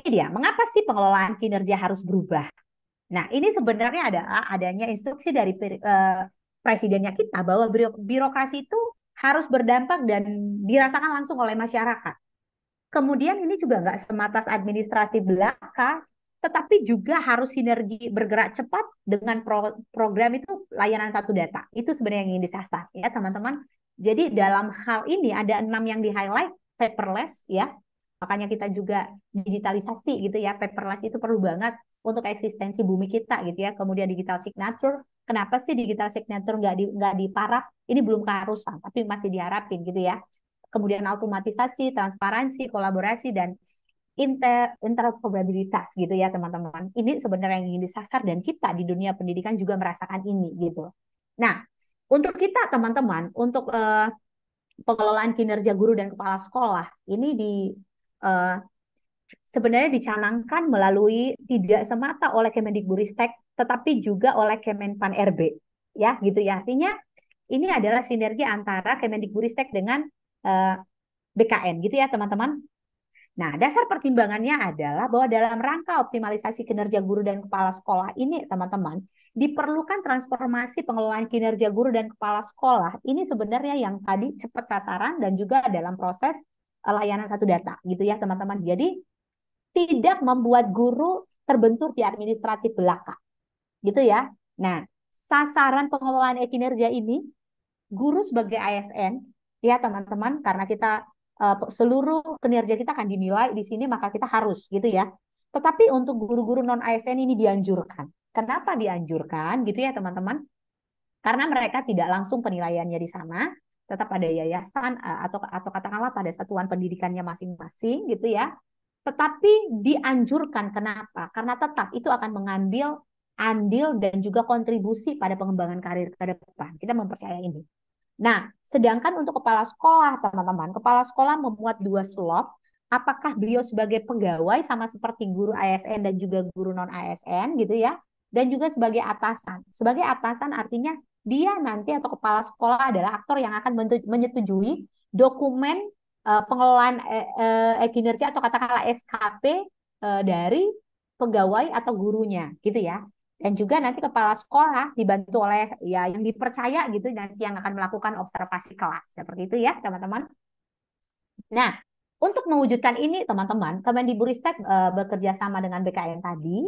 dia, mengapa sih pengelolaan kinerja harus berubah? Nah, ini sebenarnya adalah adanya instruksi dari presidennya kita bahwa birokrasi itu harus berdampak dan dirasakan langsung oleh masyarakat. Kemudian ini juga nggak semata administrasi belaka, tetapi juga harus sinergi bergerak cepat dengan program itu layanan satu data. Itu sebenarnya yang ingin disasar ya teman-teman. Jadi dalam hal ini ada 6 yang di-highlight, paperless ya. Makanya kita juga digitalisasi gitu ya. Paperless itu perlu banget untuk eksistensi bumi kita gitu ya. Kemudian digital signature. Kenapa sih digital signature nggak diparaf? Ini belum keharusan, tapi masih diharapin gitu ya. Kemudian automatisasi, transparansi, kolaborasi, dan interoperabilitas gitu ya teman-teman. Ini sebenarnya yang ingin disasar dan kita di dunia pendidikan juga merasakan ini gitu. Nah, untuk kita teman-teman, untuk pengelolaan kinerja guru dan kepala sekolah, ini uh, sebenarnya dicanangkan melalui tidak semata oleh Kemendikbudristek, tetapi juga oleh Kemenpan RB. Ya, gitu ya. Artinya ini adalah sinergi antara Kemendikbudristek dengan uh, BKN gitu ya teman-teman. Nah, dasar pertimbangannya adalah bahwa dalam rangka optimalisasi kinerja guru dan kepala sekolah ini, teman-teman, diperlukan transformasi pengelolaan kinerja guru dan kepala sekolah. Ini sebenarnya yang tadi cepat sasaran dan juga dalam proses layanan satu data, gitu ya, teman-teman. Jadi, tidak membuat guru terbentur di administratif belaka, gitu ya. Nah, sasaran pengelolaan kinerja ini guru sebagai ASN ya teman-teman karena kita seluruh kinerja kita akan dinilai di sini maka kita harus gitu ya. Tetapi untuk guru-guru non ASN ini dianjurkan. Kenapa dianjurkan gitu ya teman-teman? Karena mereka tidak langsung penilaiannya di sana, tetap ada yayasan atau katakanlah pada satuan pendidikannya masing-masing gitu ya. Tetapi dianjurkan kenapa? Karena tetap itu akan mengambil andil dan juga kontribusi pada pengembangan karir ke depan. Kita mempercayai ini. Nah, sedangkan untuk kepala sekolah, teman-teman, kepala sekolah memuat 2 slot. Apakah beliau sebagai pegawai sama seperti guru ASN dan juga guru non ASN gitu ya, dan juga sebagai atasan. Sebagai atasan artinya dia nanti atau kepala sekolah adalah aktor yang akan menyetujui dokumen pengelolaan kinerja atau katakanlah SKP dari pegawai atau gurunya gitu ya. Dan juga nanti kepala sekolah dibantu oleh ya yang dipercaya gitu nanti yang akan melakukan observasi kelas. Seperti itu ya, teman-teman. Nah, untuk mewujudkan ini, teman-teman, Kemendikbudristek bekerja sama dengan BKN tadi.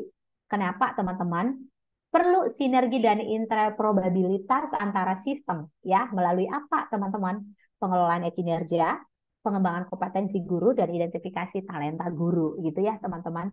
Kenapa, teman-teman? Perlu sinergi dan interoperabilitas antara sistem ya, melalui apa, teman-teman? Pengelolaan kinerja, pengembangan kompetensi guru dan identifikasi talenta guru gitu ya, teman-teman.